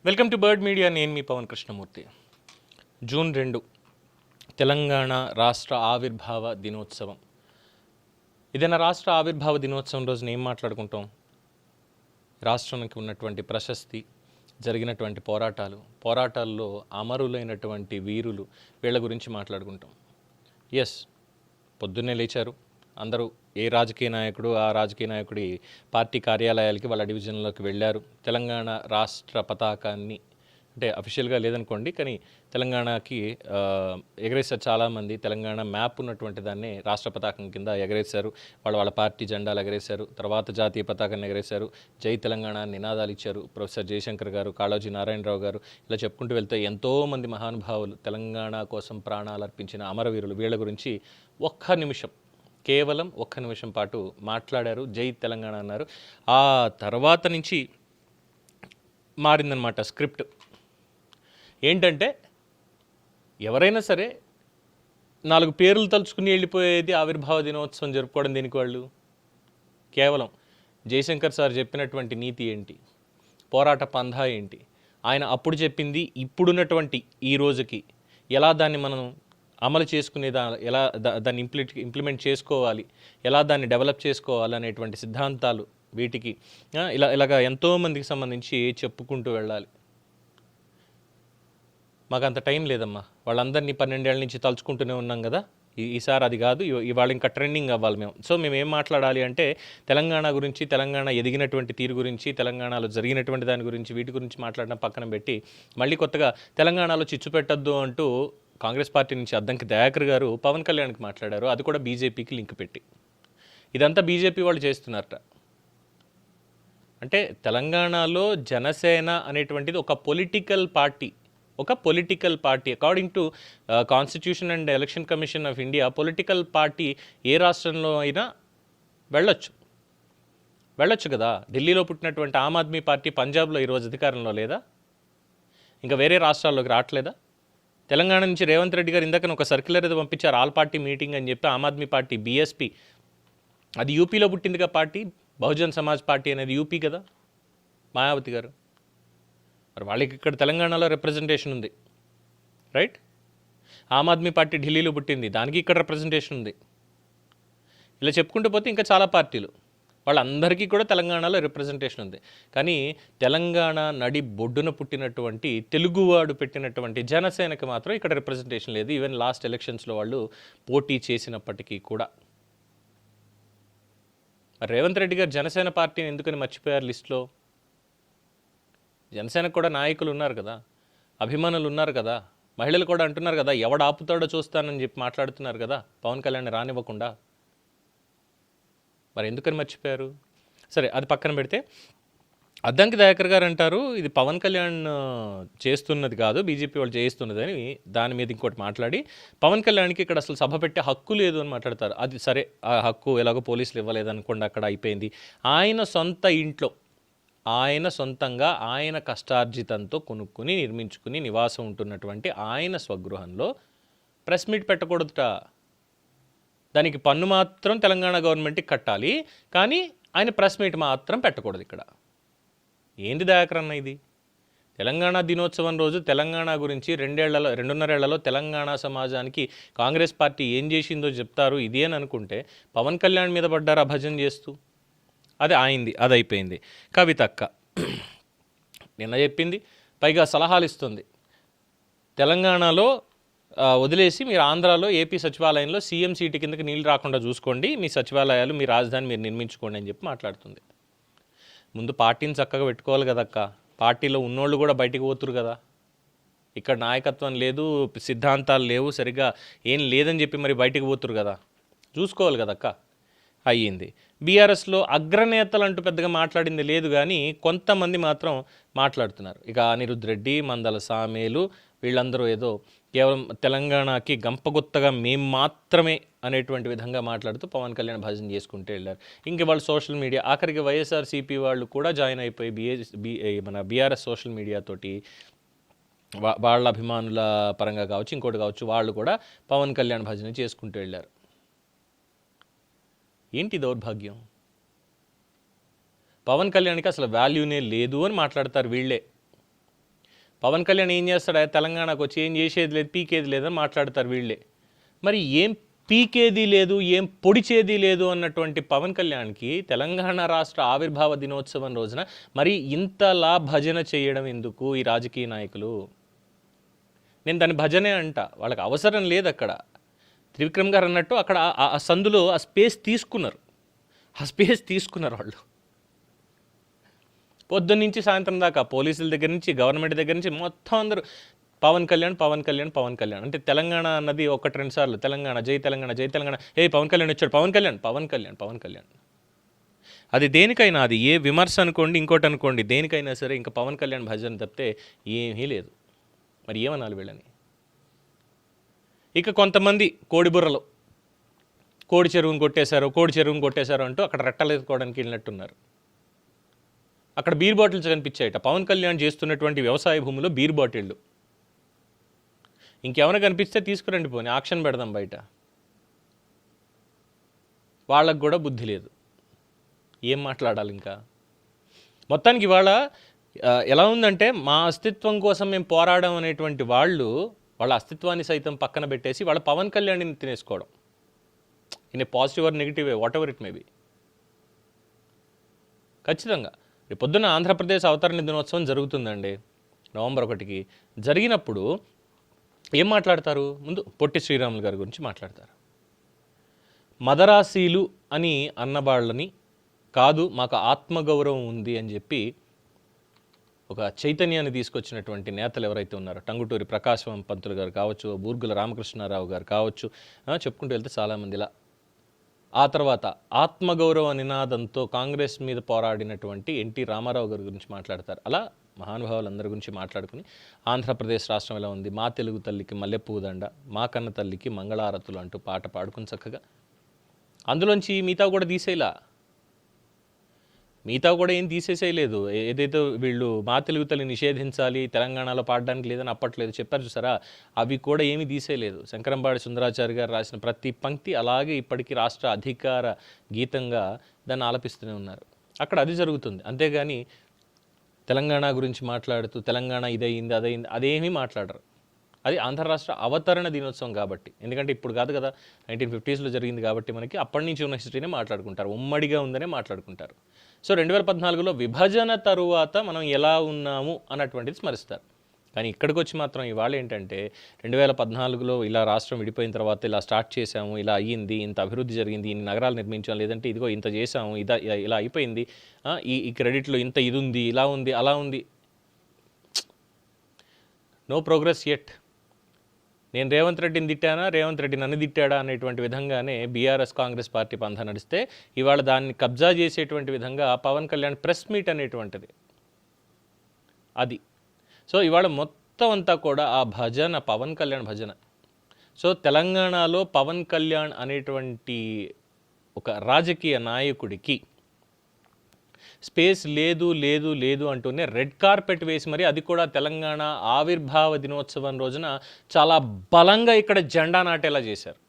Welcome to bird media. నేను మీ Pawan Krishnamurthy. June 2 Telangana రాష్ట్ర ఆవిర్భావ దినోత్సవం. ఇదైనా రాష్ట్ర ఆవిర్భావ దినోత్సవం రోజున ఏం మాట్లాడుకుంటాం? రాష్ట్రానికి ఉన్నటువంటి ప్రశస్తి, జరిగినటువంటి పోరాటాల్లో అమరులైనటువంటి వీరులు, వీళ్ళ గురించి మాట్లాడుకుంటాం. ఎస్, పొద్దున్నే లేచారు అందరూ. ఏ రాజకీయ నాయకుడు ఆ రాజకీయ నాయకుడి పార్టీ కార్యాలయాలకి వాళ్ళ డివిజన్లోకి వెళ్ళారు. తెలంగాణ రాష్ట్ర పతాకాన్ని, అంటే అఫీషియల్గా లేదనుకోండి, కానీ తెలంగాణకి ఎగరేశారు చాలామంది. తెలంగాణ మ్యాప్ ఉన్నటువంటి దాన్ని రాష్ట్ర పతాకం కింద ఎగరేశారు. వాళ్ళ పార్టీ జెండాలు ఎగరేశారు. తర్వాత జాతీయ పతాకాన్ని ఎగరేశారు. జై తెలంగాణ నినాదాలు ఇచ్చారు. ప్రొఫెసర్ జయశంకర్ గారు, కాళోజీ నారాయణరావు గారు, ఇలా చెప్పుకుంటూ వెళ్తే ఎంతోమంది మహానుభావులు, తెలంగాణ కోసం ప్రాణాలు అర్పించిన అమరవీరులు, వీళ్ళ గురించి కేవలం ఒక్క నిమిషం పాటు మాట్లాడారు. జై తెలంగాణ అన్నారు. ఆ తర్వాత నుంచి మారిందనమాట స్క్రిప్ట్. ఏంటంటే ఎవరైనా సరే 4 పేర్లు తలుచుకుని వెళ్ళిపోయేది ఆవిర్భావ దినోత్సవం జరుపుకోవడం. దీనికి వాళ్ళు కేవలం జయశంకర్ సార్ చెప్పినటువంటి నీతి ఏంటి, పోరాట పంధా ఏంటి, ఆయన అప్పుడు చెప్పింది ఇప్పుడున్నటువంటి ఈ రోజుకి ఎలా దాన్ని మనం అమలు ఎలా దాన్ని ఇంప్లిమెంట్ చేసుకోవాలి, ఎలా దాన్ని డెవలప్ చేసుకోవాలి అనేటువంటి సిద్ధాంతాలు, వీటికి ఇలాగా ఎంతోమందికి సంబంధించి చెప్పుకుంటూ వెళ్ళాలి. మాకు అంత టైం లేదమ్మా. వాళ్ళందరినీ 12 ఏళ్ళ నుంచి తలుచుకుంటూనే ఉన్నాం కదా. ఈసారి అది కాదు, ఇవాళ ఇంకా ట్రెండింగ్ అవ్వాలి మేము. సో మేము ఏం మాట్లాడాలి అంటే తెలంగాణ గురించి, తెలంగాణ ఎదిగినటువంటి తీరు గురించి, తెలంగాణలో జరిగినటువంటి దాని గురించి, వీటి గురించి మాట్లాడడం పక్కన పెట్టి మళ్ళీ కొత్తగా తెలంగాణలో చిచ్చు పెట్టద్దు అంటూ కాంగ్రెస్ పార్టీ నుంచి అద్దంకి దయాకర్ గారు పవన్ కళ్యాణ్కి మాట్లాడారు. అది కూడా బీజేపీకి లింక్ పెట్టి. ఇదంతా బీజేపీ వాళ్ళు చేస్తున్నారట. అంటే తెలంగాణలో జనసేన అనేటువంటిది ఒక political party. According to constitution and election commission of India, political party ఏ రాష్ట్రంలో అయినా వెళ్ళొచ్చు కదా. ఢిల్లీలో పుట్టినటువంటి ఆమ్ ఆద్మీ పార్టీ పంజాబ్లో ఈరోజు అధికారంలో లేదా? ఇంకా వేరే రాష్ట్రాల్లోకి రావట్లేదా? తెలంగాణ నుంచి రేవంత్ రెడ్డి గారు ఇందాక ఒక సర్క్యులర్ ఏదో పంపించారు, ఆల్ పార్టీ మీటింగ్ అని చెప్పి. ఆమ్ ఆద్మీ పార్టీ బీఎస్పీ, అది యూపీలో పుట్టిందిగా పార్టీ. బహుజన్ సమాజ్ పార్టీ అనేది యూపీ కదా, మాయావతి గారు. మరి వాళ్ళకి ఇక్కడ తెలంగాణలో రిప్రజెంటేషన్ ఉంది, రైట్? ఆమ్ ఆద్మీ పార్టీ ఢిల్లీలో పుట్టింది, దానికి ఇక్కడ రిప్రజెంటేషన్ ఉంది. ఇలా చెప్పుకుంటూ పోతే ఇంకా చాలా పార్టీలు, వాళ్ళందరికీ కూడా తెలంగాణలో రిప్రజెంటేషన్ ఉంది. కానీ తెలంగాణ నడి బొడ్డున పుట్టినటువంటి తెలుగువాడు పెట్టినటువంటి జనసేనకి మాత్రం ఇక్కడ రిప్రజెంటేషన్ లేదు. ఈవెన్ లాస్ట్ ఎలక్షన్స్లో వాళ్ళు పోటీ చేసినప్పటికీ కూడా. రేవంత్ రెడ్డి గారు జనసేన పార్టీని ఎందుకని మర్చిపోయారు లిస్టులో? జనసేనకు కూడా నాయకులు ఉన్నారు కదా, అభిమానులు ఉన్నారు కదా, మహిళలు కూడా అంటున్నారు కదా, ఎవడు ఆపుతాడో చూస్తానని చెప్పి మాట్లాడుతున్నారు కదా పవన్ కళ్యాణ్ రానివ్వకుండా. మరి ఎందుకని మర్చిపోయారు? సరే, అది పక్కన పెడితే అద్దంకి దయాకర్ గారు అంటారు ఇది పవన్ కళ్యాణ్ చేస్తున్నది కాదు, బీజేపీ వాళ్ళు చేయిస్తున్నది అని. దాని మీద ఇంకోటి మాట్లాడి పవన్ కళ్యాణ్కి ఇక్కడ అసలు సభ పెట్టే హక్కు లేదు అని మాట్లాడతారు. అది సరే, ఆ హక్కు ఎలాగో పోలీసులు ఇవ్వలేదు అనుకోండి, అక్కడ అయిపోయింది. ఆయన సొంత ఇంట్లో, ఆయన సొంతంగా ఆయన కష్టార్జితంతో కొనుక్కుని నిర్మించుకుని నివాసం ఉంటున్నటువంటి ఆయన స్వగృహంలో ప్రెస్ మీట్ పెట్టకూడదుట. దానికి పన్ను మాత్రం తెలంగాణ గవర్నమెంట్కి కట్టాలి, కానీ ఆయన ప్రెస్ మీట్ మాత్రం పెట్టకూడదు ఇక్కడ. ఏంది దయాకర్ అన్న ఇది? తెలంగాణ దినోత్సవం రోజు తెలంగాణ గురించి 2.5 ఏళ్లలో తెలంగాణ సమాజానికి కాంగ్రెస్ పార్టీ ఏం చేసిందో చెప్తారు ఇది అని అనుకుంటే పవన్ కళ్యాణ్ మీద పడ్డారు ఆ భజన చేస్తూ. అది అయింది, అది అయిపోయింది. కవితక్క నిన్న చెప్పింది, పైగా సలహాలు ఇస్తుంది. తెలంగాణలో వదిలేసి మీరు ఆంధ్రాలో ఏపీ సచివాలయంలో సీఎం సీటు కిందకి నీళ్ళు రాకుండా చూసుకోండి, మీ సచివాలయాలు, మీ రాజధాని మీరు నిర్మించుకోండి అని చెప్పి మాట్లాడుతుంది. ముందు పార్టీని చక్కగా పెట్టుకోవాలి కదక్క. పార్టీలో ఉన్నోళ్ళు కూడా బయటికి పోతురు కదా. ఇక్కడ నాయకత్వం లేదు, సిద్ధాంతాలు లేవు, సరిగ్గా ఏం లేదని చెప్పి మరి బయటికి పోతురు కదా, చూసుకోవాలి కదక్క. అయ్యింది. బీఆర్ఎస్లో అగ్రనేతలు అంటూ పెద్దగా మాట్లాడింది లేదు, కానీ కొంతమంది మాత్రం మాట్లాడుతున్నారు. ఇక అనిరుద్ధ్ రెడ్డి, మందల సామేలు, వీళ్ళందరూ ఏదో కేవలం తెలంగాణకి గంపగుత్తగా మేం మాత్రమే అనేటువంటి విధంగా మాట్లాడుతూ పవన్ కళ్యాణ్ భజన చేసుకుంటూ వెళ్ళారు. ఇంక వాళ్ళు సోషల్ మీడియా, ఆఖరికి వైఎస్ఆర్సీపీ వాళ్ళు కూడా జాయిన్ అయిపోయి మన బీఆర్ఎస్ సోషల్ మీడియాతోటి వాళ్ళ అభిమానుల పరంగా కావచ్చు, ఇంకోటి కావచ్చు, వాళ్ళు కూడా పవన్ కళ్యాణ్ భజన చేసుకుంటూ వెళ్ళారు. ఏంటి దౌర్భాగ్యం? పవన్ కళ్యాణ్కి అసలు వాల్యూనే లేదు అని మాట్లాడతారు వీళ్ళే. పవన్ కళ్యాణ్ ఏం చేస్తాడా, తెలంగాణకు వచ్చి ఏం చేసేది లేదు, పీకేది లేదని మాట్లాడతారు వీళ్ళే. మరి ఏం పీకేది లేదు, ఏం పొడిచేది లేదు అన్నటువంటి పవన్ కళ్యాణ్కి తెలంగాణ రాష్ట్ర ఆవిర్భావ దినోత్సవం రోజున మరి ఇంతలా భజన చేయడం ఎందుకు ఈ రాజకీయ నాయకులు? నేను దాని భజనే అంట, వాళ్ళకి అవసరం లేదు అక్కడ. త్రివిక్రమ్ గారు అన్నట్టు అక్కడ ఆ సందులో ఆ స్పేస్ తీసుకున్నారు, వాళ్ళు పొద్దున్న నుంచి సాయంత్రం దాకా పోలీసుల దగ్గర నుంచి గవర్నమెంట్ దగ్గర నుంచి మొత్తం అందరూ పవన్ కళ్యాణ్ పవన్ కళ్యాణ్ పవన్ కళ్యాణ్. అంటే తెలంగాణ అన్నది ఒకటి రెండు సార్లు తెలంగాణ జై తెలంగాణ జై తెలంగాణ, ఏ పవన్ కళ్యాణ్ వచ్చాడు, పవన్ కళ్యాణ్ పవన్ కళ్యాణ్ పవన్ కళ్యాణ్. అది దేనికైనా, అది ఏ విమర్శ అనుకోండి ఇంకోటి అనుకోండి, దేనికైనా సరే ఇంకా పవన్ కళ్యాణ్ భజన తప్పితే ఏమీ లేదు. మరి ఏమనాలి వీళ్ళని? ఇక కొంతమంది కోడిబుర్రలు కోడి చెరువును కొట్టేశారు అంటూ అక్కడ రెట్టలేసుకోవడానికి వెళ్ళినట్టున్నారు. అక్కడ బీర్ బాటిల్స్ కనిపించాయట, పవన్ కళ్యాణ్ చేస్తున్నటువంటి వ్యవసాయ భూమిలో బీర్ బాటిళ్ళు. ఇంకెవరైనా కనిపిస్తే తీసుకురండి, పోనీ ఆక్షన్ పెడదాం బయట. వాళ్ళకు కూడా బుద్ధి లేదు, ఏం మాట్లాడాలి ఇంకా. మొత్తానికి ఇవాళ ఎలా ఉందంటే, మా అస్తిత్వం కోసం మేము పోరాడడం అనేటువంటి వాళ్ళ అస్తిత్వాన్ని సైతం పక్కన పెట్టేసి వాళ్ళ పవన్ కళ్యాణ్ని తినేసుకోవడం, in a positive or negative way, whatever it may be. ఖచ్చితంగా రేపు పొద్దున్న ఆంధ్రప్రదేశ్ అవతరణ దినోత్సవం జరుగుతుందండి, నవంబర్ 1కి. జరిగినప్పుడు ఏం మాట్లాడతారు? ముందు పొట్టి శ్రీరాములు గారి గురించి మాట్లాడతారు. మదరాసీలు అని అన్నవాళ్ళని కాదు, మాకు ఆత్మగౌరవం ఉంది అని చెప్పి ఒక చైతన్యాన్ని తీసుకొచ్చినటువంటి నేతలు ఎవరైతే ఉన్నారో, టంగుటూరి ప్రకాశం పంతులు గారు కావచ్చు, బూర్గుల రామకృష్ణారావు గారు కావచ్చు, చెప్పుకుంటూ వెళ్తే చాలామంది ఇలా. ఆ తర్వాత ఆత్మగౌరవ నినాదంతో కాంగ్రెస్ మీద పోరాడినటువంటి ఎన్టీ రామారావు గారి గురించి మాట్లాడతారు. అలా మహానుభావులందరి గురించి మాట్లాడుకుని ఆంధ్రప్రదేశ్ రాష్ట్రం ఎలా ఉంది, మా తెలుగు తల్లికి మల్లెపూ దండ, మా కన్న తల్లికి మంగళారతులు అంటూ పాట పాడుకుని చక్కగా అందులోంచి మిగతా కూడా తీసేలా, మిగతా కూడా ఏం తీసేసేయలేదు. ఏదైతే వీళ్ళు మా తెలుగు తల్లి నిషేధించాలి, తెలంగాణలో పాడడానికి లేదని అప్పట్లేదు చెప్పారు చూసారా, అవి కూడా ఏమీ తీసేయలేదు. శంకరంబాడి సుందరాచారి గారు రాసిన ప్రతి పంక్తి అలాగే ఇప్పటికీ రాష్ట్ర అధికార గీతంగా దాన్ని ఆలపిస్తూనే ఉన్నారు. అక్కడ అది జరుగుతుంది. అంతేగాని తెలంగాణ గురించి మాట్లాడుతూ తెలంగాణ ఇదయింది అదయింది అదేమీ మాట్లాడరు. అది ఆంధ్ర రాష్ట్ర అవతరణ దినోత్సవం కాబట్టి, ఎందుకంటే ఇప్పుడు కాదు కదా, 1950s జరిగింది కాబట్టి మనకి అప్పటి నుంచి ఉన్న హిస్టరీనే మాట్లాడుకుంటారు, ఉమ్మడిగా ఉందనే మాట్లాడుకుంటారు. సో 2014లో విభజన తరువాత మనం ఎలా ఉన్నాము అన్నటువంటిది స్మరిస్తారు. కానీ ఇక్కడికి వచ్చి మాత్రం ఇవాళ ఏంటంటే 2014లో ఇలా రాష్ట్రం విడిపోయిన తర్వాత ఇలా స్టార్ట్ చేసాము, ఇలా అయ్యింది, ఇంత అభివృద్ధి జరిగింది, ఇన్ని నగరాలు నిర్మించాం, లేదంటే ఇదిగో ఇంత చేసాము, ఇలా అయిపోయింది, ఈ క్రెడిట్లో ఇంత ఇది ఉంది, ఇలా ఉంది, అలా ఉంది. No progress yet. నేను రేవంత్ రెడ్డిని తిట్టానా, రేవంత్ రెడ్డి నన్ను తిట్టాడా అనేటువంటి విధంగానే బీఆర్ఎస్ కాంగ్రెస్ పార్టీ పంథా నడిస్తే, ఇవాళ దాన్ని కబ్జా చేసేటువంటి విధంగా పవన్ కళ్యాణ్ ప్రెస్ మీట్ అనేటువంటిది అది. సో ఇవాళ మొత్తం అంతా కూడా ఆ భజన, పవన్ కళ్యాణ్ భజన. సో తెలంగాణలో పవన్ కళ్యాణ్ అనేటువంటి ఒక రాజకీయ నాయకుడికి స్పేస్ లేదు లేదు లేదు అంటూనే రెడ్ కార్పెట్ వేసి మరి, అది కూడా తెలంగాణ ఆవిర్భావ దినోత్సవం రోజున చాలా బలంగా ఇక్కడ జెండా నాటేలా చేశారు,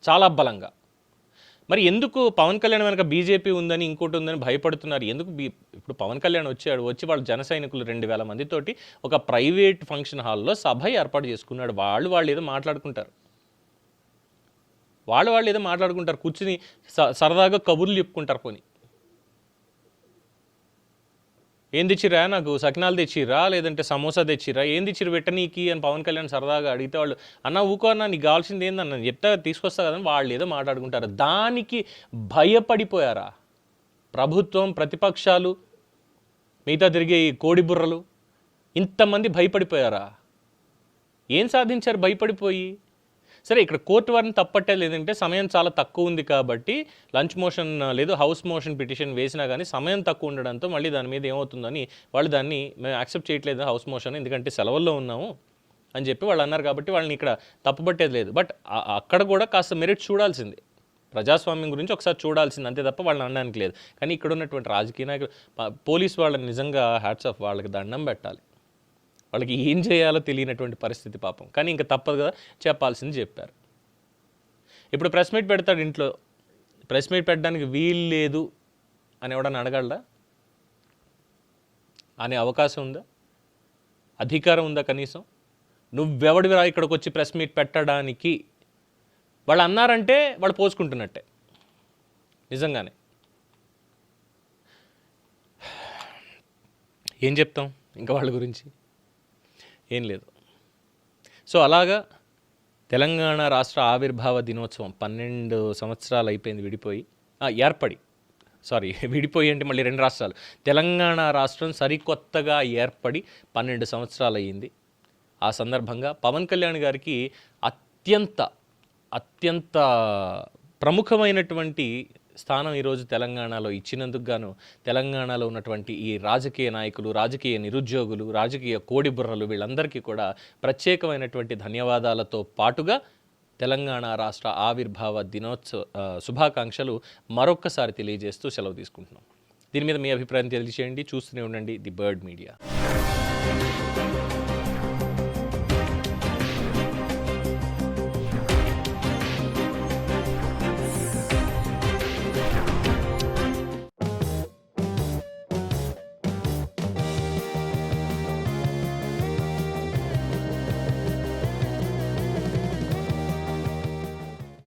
చాలా బలంగా. మరి ఎందుకు పవన్ కళ్యాణ్ వెనక బీజేపీ ఉందని ఇంకోటి ఉందని భయపడుతున్నారు? ఎందుకు? ఇప్పుడు పవన్ కళ్యాణ్ వచ్చి వాళ్ళ జన సైనికులు 2000 మందితోటి ఒక ప్రైవేట్ ఫంక్షన్ హాల్లో సభ ఏర్పాటు చేసుకున్నాడు. వాళ్ళు ఏదో మాట్లాడుకుంటారు, వాళ్ళు ఏదో మాట్లాడుకుంటారు, కూర్చుని సరదాగా కబుర్లు చెప్పుకుంటారు. పోనీ ఏం తెచ్చిరా, నాకు సకినాలు తెచ్చిరా, లేదంటే సమోసా తెచ్చిరా, ఏం తెచ్చిరు పెట్టనీకి అని పవన్ కళ్యాణ్ సరదాగా అడిగితే వాళ్ళు, అన్న ఊకో అన్న, నీకు కావాల్సింది ఏందన్న చెప్తా తీసుకొస్తా కదని వాళ్ళు ఏదో మాట్లాడుకుంటారు. దానికి భయపడిపోయారా ప్రభుత్వం, ప్రతిపక్షాలు, మిగతా తిరిగే ఈ కోడిబుర్రలు, ఇంతమంది భయపడిపోయారా? ఏం సాధించారు భయపడిపోయి? సరే, ఇక్కడ కోర్టు వారిని తప్పట్టే, లేదంటే సమయం చాలా తక్కువ ఉంది కాబట్టి లంచ్ మోషన్ లేదు హౌస్ మోషన్ పిటిషన్ వేసినా కానీ సమయం తక్కువ ఉండడంతో మళ్ళీ దాని మీద ఏమవుతుందని వాళ్ళు దాన్ని మేము యాక్సెప్ట్ చేయట్లేదు హౌస్ మోషన్, ఎందుకంటే సెలవుల్లో ఉన్నాము అని చెప్పి వాళ్ళు అన్నారు. కాబట్టి వాళ్ళని ఇక్కడ తప్పుపట్టేది లేదు. బట్ అక్కడ కూడా కాస్త మెరిట్ చూడాల్సింది, ప్రజాస్వామ్యం గురించి ఒకసారి చూడాల్సింది, అంతే తప్ప వాళ్ళని అనడానికి లేదు. కానీ ఇక్కడ ఉన్నటువంటి రాజకీయ నాయకులు, పోలీసు వాళ్ళని నిజంగా హ్యాట్స్ ఆఫ్, వాళ్ళకి దండం పెట్టాలి. వాళ్ళకి ఏం చేయాలో తెలియనటువంటి పరిస్థితి పాపం. కానీ ఇంకా తప్పదు కదా, చెప్పాల్సింది చెప్పారు. ఇప్పుడు ప్రెస్ మీట్ పెడతాడు, ఇంట్లో ప్రెస్ మీట్ పెట్టడానికి వీలు లేదు అని ఎవడన్నా అడగలడా? అనే అవకాశం ఉందా? అధికారం ఉందా కనీసం? నువ్వెవడివిరా ఇక్కడికి వచ్చి ప్రెస్ మీట్ పెట్టడానికి? వాళ్ళు అన్నారంటే వాళ్ళు పోసుకుంటున్నట్టే నిజంగానే. ఏం చెప్తాం ఇంకా వాళ్ళ గురించి? ఏం లేదు. సో అలాగా తెలంగాణ రాష్ట్ర ఆవిర్భావ దినోత్సవం 12 సంవత్సరాలు అయిపోయింది విడిపోయి, విడిపోయి అంటే మళ్ళీ 2 రాష్ట్రాలు. తెలంగాణ రాష్ట్రం సరికొత్తగా ఏర్పడి 12 సంవత్సరాలు అయ్యింది. ఆ సందర్భంగా పవన్ కళ్యాణ్ గారికి అత్యంత అత్యంత ప్రముఖమైనటువంటి స్థానం ఈరోజు తెలంగాణలో ఇచ్చినందుకు గాను తెలంగాణలో ఉన్నటువంటి ఈ రాజకీయ నాయకులు, రాజకీయ నిరుద్యోగులు, రాజకీయ కోడిబుర్రలు వీళ్ళందరికీ కూడా ప్రత్యేకమైనటువంటి ధన్యవాదాలతో పాటుగా తెలంగాణ రాష్ట్ర ఆవిర్భావ దినోత్సవ శుభాకాంక్షలు మరొక్కసారి తెలియజేస్తూ సెలవు తీసుకుంటున్నాం. దీని మీద మీ అభిప్రాయం తెలియజేయండి. చూస్తూనే ఉండండి ది బర్డ్ మీడియా.